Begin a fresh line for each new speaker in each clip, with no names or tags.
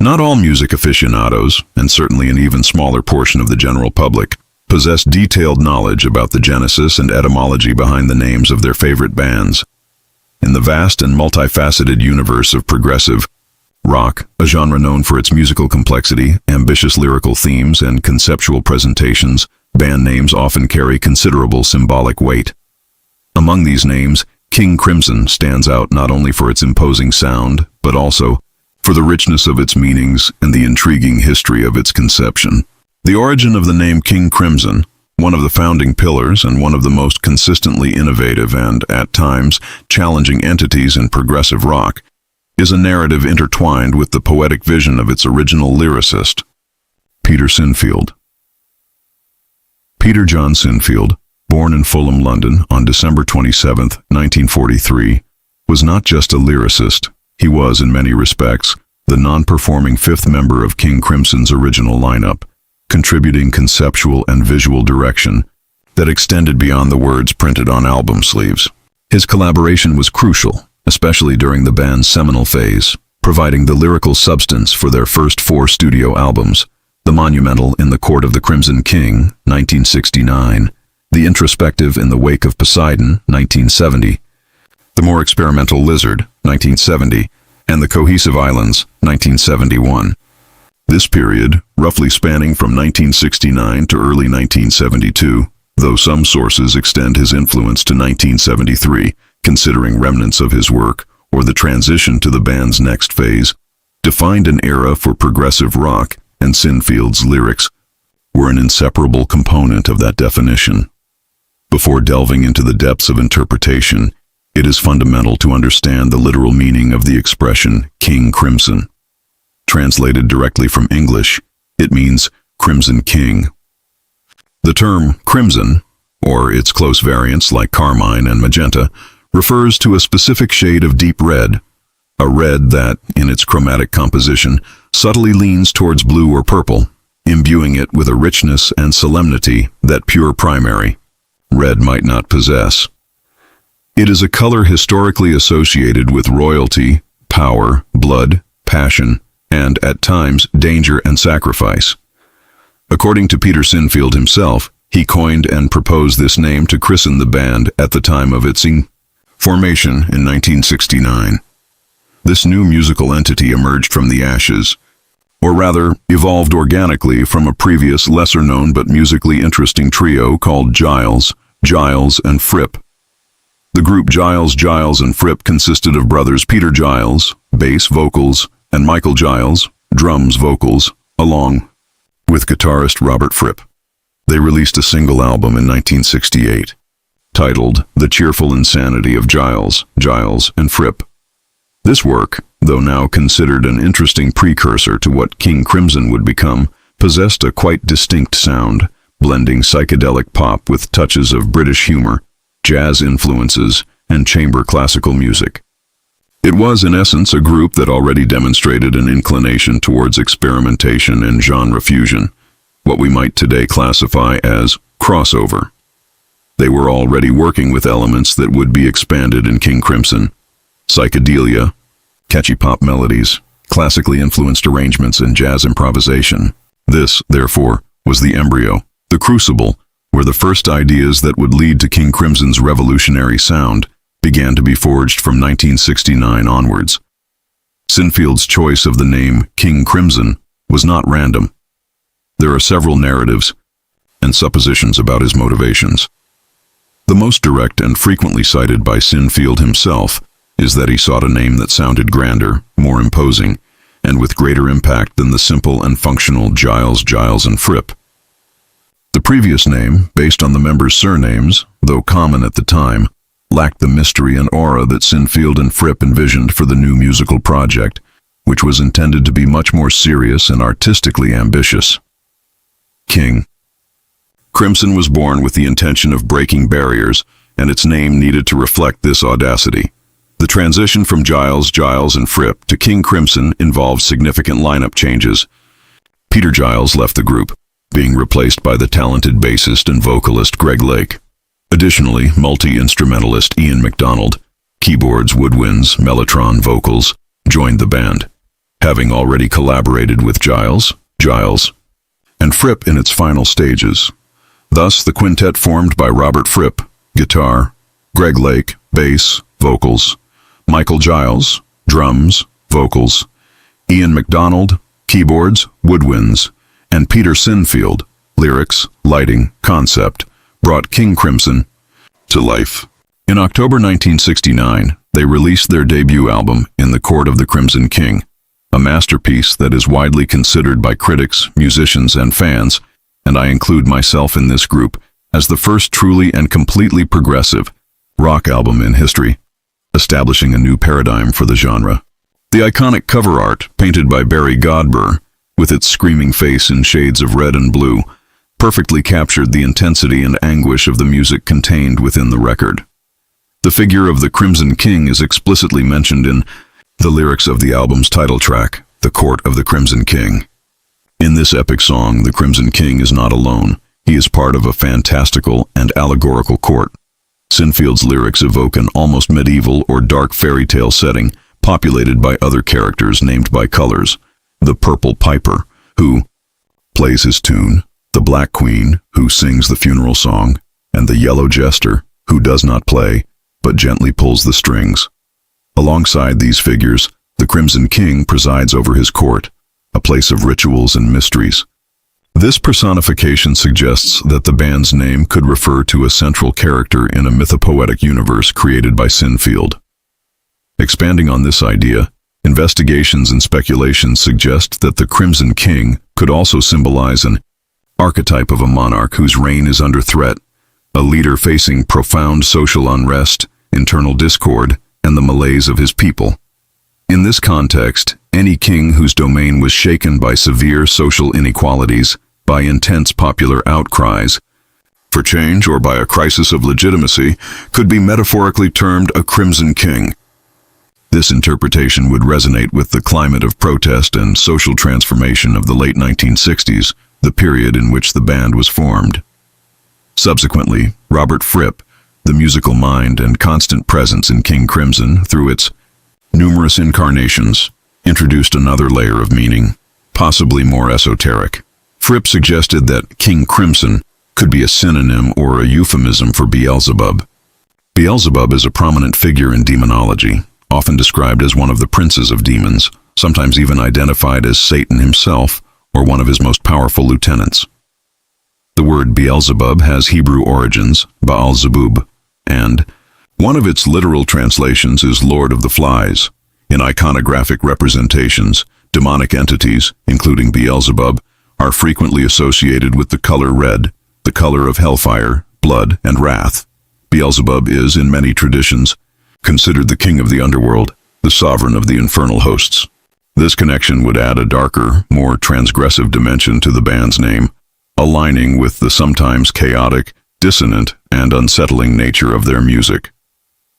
Not all music aficionados, and certainly an even smaller portion of the general public, possess detailed knowledge about the genesis and etymology behind the names of their favorite bands. In the vast and multifaceted universe of progressive rock, a genre known for its musical complexity, ambitious lyrical themes, and conceptual presentations, band names often carry considerable symbolic weight. Among these names, King Crimson stands out not only for its imposing sound, but also for the richness of its meanings and the intriguing history of its conception. The origin of the name King Crimson, one of the founding pillars and one of the most consistently innovative and, at times, challenging entities in progressive rock, is a narrative intertwined with the poetic vision of its original lyricist, Peter Sinfield. Peter John Sinfield, born in Fulham, London on December 27, 1943, was not just a lyricist. He was, in many respects, the non-performing fifth member of King Crimson's original lineup, contributing conceptual and visual direction that extended beyond the words printed on album sleeves. His collaboration was crucial, especially during the band's seminal phase, providing the lyrical substance for their first 4 studio albums, the monumental In the Court of the Crimson King, 1969, the introspective In the Wake of Poseidon, 1970, the more experimental Lizard, 1970, and the Cohesive Islands, 1971. This period, roughly spanning from 1969 to early 1972, though some sources extend his influence to 1973, considering remnants of his work, or the transition to the band's next phase, defined an era for progressive rock, and Sinfield's lyrics were an inseparable component of that definition. Before delving into the depths of interpretation, it is fundamental to understand the literal meaning of the expression King Crimson. Translated directly from English, it means Crimson King. The term crimson, or its close variants like carmine and magenta, refers to a specific shade of deep red, a red that, in its chromatic composition, subtly leans towards blue or purple, imbuing it with a richness and solemnity that pure primary red might not possess. It is a color historically associated with royalty, power, blood, passion, and, at times, danger and sacrifice. According to Peter Sinfield himself, he coined and proposed this name to christen the band at the time of its formation in 1969. This new musical entity emerged from the ashes, or rather, evolved organically from a previous lesser-known but musically interesting trio called Giles, and Fripp. The group Giles, and Fripp consisted of brothers Peter Giles, bass, vocals, and Michael Giles, drums, vocals, along with guitarist Robert Fripp. They released a single album in 1968, titled The Cheerful Insanity of Giles, and Fripp. This work, though now considered an interesting precursor to what King Crimson would become, possessed a quite distinct sound, blending psychedelic pop with touches of British humor, jazz influences, and chamber classical music. It was, in essence, a group that already demonstrated an inclination towards experimentation and genre fusion, what we might today classify as crossover. They were already working with elements that would be expanded in King Crimson: psychedelia, catchy pop melodies, classically influenced arrangements, and jazz improvisation. This, therefore, was the embryo, the crucible, where the first ideas that would lead to King Crimson's revolutionary sound began to be forged from 1969 onwards. Sinfield's choice of the name King Crimson was not random. There are several narratives and suppositions about his motivations. The most direct and frequently cited by Sinfield himself is that he sought a name that sounded grander, more imposing, and with greater impact than the simple and functional Giles, and Fripp. The previous name, based on the members' surnames, though common at the time, lacked the mystery and aura that Sinfield and Fripp envisioned for the new musical project, which was intended to be much more serious and artistically ambitious. King Crimson was born with the intention of breaking barriers, and its name needed to reflect this audacity. The transition from Giles, and Fripp to King Crimson involved significant lineup changes. Peter Giles left the group, being replaced by the talented bassist and vocalist Greg Lake. Additionally, multi-instrumentalist Ian MacDonald, keyboards, woodwinds, mellotron, vocals, joined the band. having already collaborated with Giles, and Fripp in its final stages. Thus, the quintet formed by Robert Fripp, guitar, Greg Lake, bass, vocals, Michael Giles, drums, vocals, Ian MacDonald, keyboards, woodwinds, and Peter Sinfield, lyrics, lighting, concept, brought King Crimson to life. In October 1969, they released their debut album, In the Court of the Crimson King, a masterpiece that is widely considered by critics, musicians, and fans, and I include myself in this group, as the first truly and completely progressive rock album in history, establishing a new paradigm for the genre. The iconic cover art, painted by Barry Godber, with its screaming face in shades of red and blue, perfectly captured the intensity and anguish of the music contained within the record. The figure of the Crimson King is explicitly mentioned in the lyrics of the album's title track, The Court of the Crimson King. In this epic song, the Crimson King is not alone. He is part of a fantastical and allegorical court. Sinfield's lyrics evoke an almost medieval or dark fairy tale setting, populated by other characters named by colors: the Purple Piper, who plays his tune, the Black Queen, who sings the funeral song, and the Yellow Jester, who does not play, but gently pulls the strings. Alongside these figures, the Crimson King presides over his court, a place of rituals and mysteries. This personification suggests that the band's name could refer to a central character in a mythopoetic universe created by Sinfield. Expanding on this idea, investigations and speculations suggest that the Crimson King could also symbolize an archetype of a monarch whose reign is under threat, a leader facing profound social unrest, internal discord, and the malaise of his people. In this context, any king whose domain was shaken by severe social inequalities, by intense popular outcries for change, or by a crisis of legitimacy, could be metaphorically termed a Crimson King. This interpretation would resonate with the climate of protest and social transformation of the late 1960s, the period in which the band was formed. Subsequently, Robert Fripp, the musical mind and constant presence in King Crimson through its numerous incarnations, introduced another layer of meaning, possibly more esoteric. Fripp suggested that King Crimson could be a synonym or a euphemism for Beelzebub. Beelzebub is a prominent figure in demonology, often described as one of the princes of demons, sometimes even identified as Satan himself or one of his most powerful lieutenants. The word Beelzebub has Hebrew origins, Baal-Zebub, and one of its literal translations is Lord of the Flies. In iconographic representations, demonic entities, including Beelzebub, are frequently associated with the color red, the color of hellfire, blood, and wrath. Beelzebub is, in many traditions, considered the king of the underworld, the sovereign of the infernal hosts. This connection would add a darker, more transgressive dimension to the band's name, aligning with the sometimes chaotic, dissonant, and unsettling nature of their music.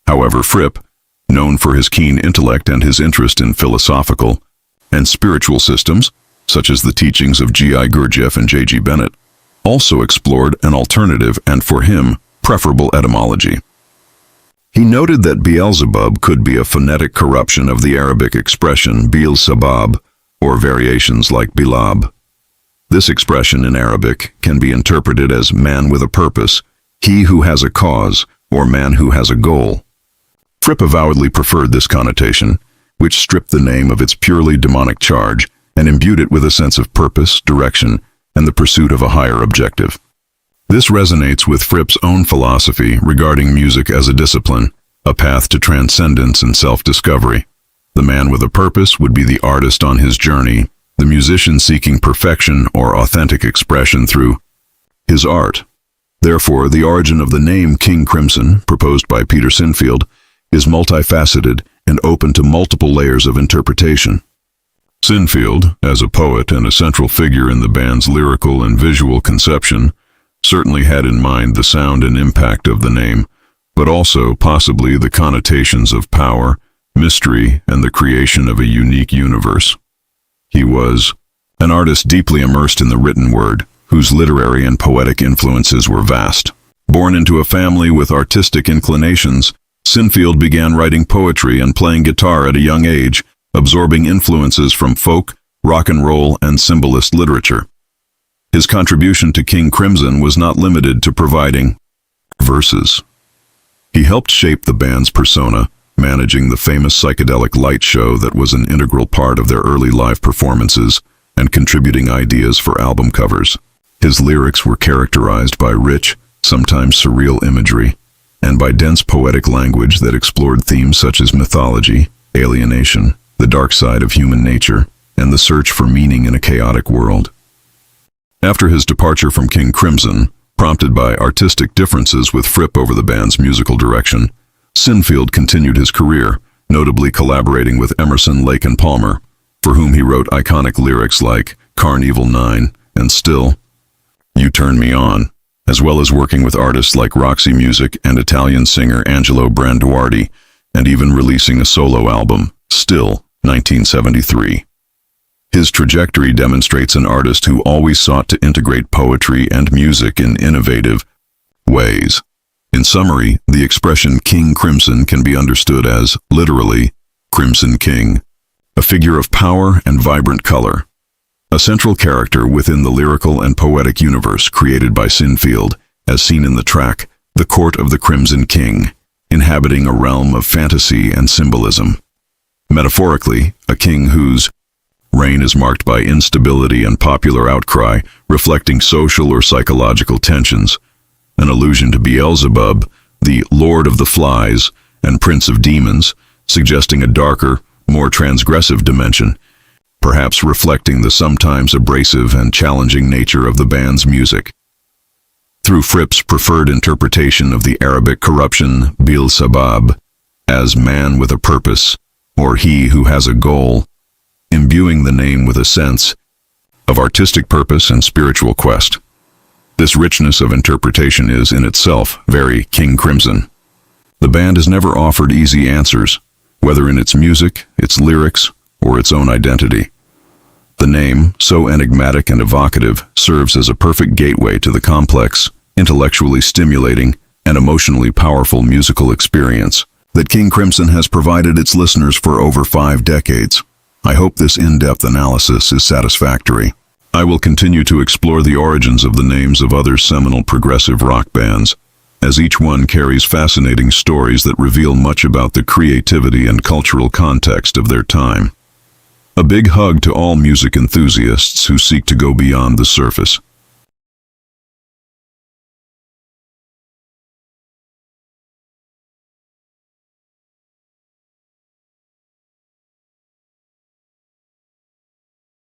However, Fripp, known for his keen intellect and his interest in philosophical and spiritual systems, such as the teachings of G.I. Gurdjieff and J.G. Bennett, also explored an alternative and, for him, preferable etymology. He noted that Beelzebub could be a phonetic corruption of the Arabic expression Bil Sabab, or variations like Bilab. This expression in Arabic can be interpreted as man with a purpose, he who has a cause, or man who has a goal. Fripp avowedly preferred this connotation, which stripped the name of its purely demonic charge and imbued it with a sense of purpose, direction, and the pursuit of a higher objective. This resonates with Fripp's own philosophy regarding music as a discipline, a path to transcendence and self-discovery. The man with a purpose would be the artist on his journey, the musician seeking perfection or authentic expression through his art. Therefore, the origin of the name King Crimson, proposed by Peter Sinfield, is multifaceted and open to multiple layers of interpretation. Sinfield, as a poet and a central figure in the band's lyrical and visual conception, certainly had in mind the sound and impact of the name, but also possibly the connotations of power, mystery, and the creation of a unique universe. He was an artist deeply immersed in the written word, whose literary and poetic influences were vast. Born into a family with artistic inclinations, Sinfield began writing poetry and playing guitar at a young age, absorbing influences from folk, rock and roll, and symbolist literature. His contribution to King Crimson was not limited to providing verses. He helped shape the band's persona, managing the famous psychedelic light show that was an integral part of their early live performances and contributing ideas for album covers. His lyrics were characterized by rich, sometimes surreal imagery, and by dense poetic language that explored themes such as mythology, alienation, the dark side of human nature, and the search for meaning in a chaotic world. After his departure from King Crimson, prompted by artistic differences with Fripp over the band's musical direction, Sinfield continued his career, notably collaborating with Emerson, Lake and Palmer, for whom he wrote iconic lyrics like Carnival 9 and Still, You Turn Me On, as well as working with artists like Roxy Music and Italian singer Angelo Branduardi, and even releasing a solo album, Still, 1973. His trajectory demonstrates an artist who always sought to integrate poetry and music in innovative ways. In summary, the expression King Crimson can be understood as, literally, Crimson King, a figure of power and vibrant color, a central character within the lyrical and poetic universe created by Sinfield, as seen in the track, The Court of the Crimson King, inhabiting a realm of fantasy and symbolism. Metaphorically, a king whose reign is marked by instability and popular outcry, reflecting social or psychological tensions, an allusion to Beelzebub, the Lord of the Flies and Prince of Demons, suggesting a darker, more transgressive dimension, perhaps reflecting the sometimes abrasive and challenging nature of the band's music. Through Fripp's preferred interpretation of the Arabic corruption Bil Sabab as man with a purpose, or he who has a goal, imbuing the name with a sense of artistic purpose and spiritual quest. This richness of interpretation is, in itself, very King Crimson. The band has never offered easy answers, whether in its music, its lyrics, or its own identity. The name, so enigmatic and evocative, serves as a perfect gateway to the complex, intellectually stimulating, and emotionally powerful musical experience that King Crimson has provided its listeners for over 5 decades. I hope this in-depth analysis is satisfactory. I will continue to explore the origins of the names of other seminal progressive rock bands, as each one carries fascinating stories that reveal much about the creativity and cultural context of their time. A big hug to all music enthusiasts who seek to go beyond the surface.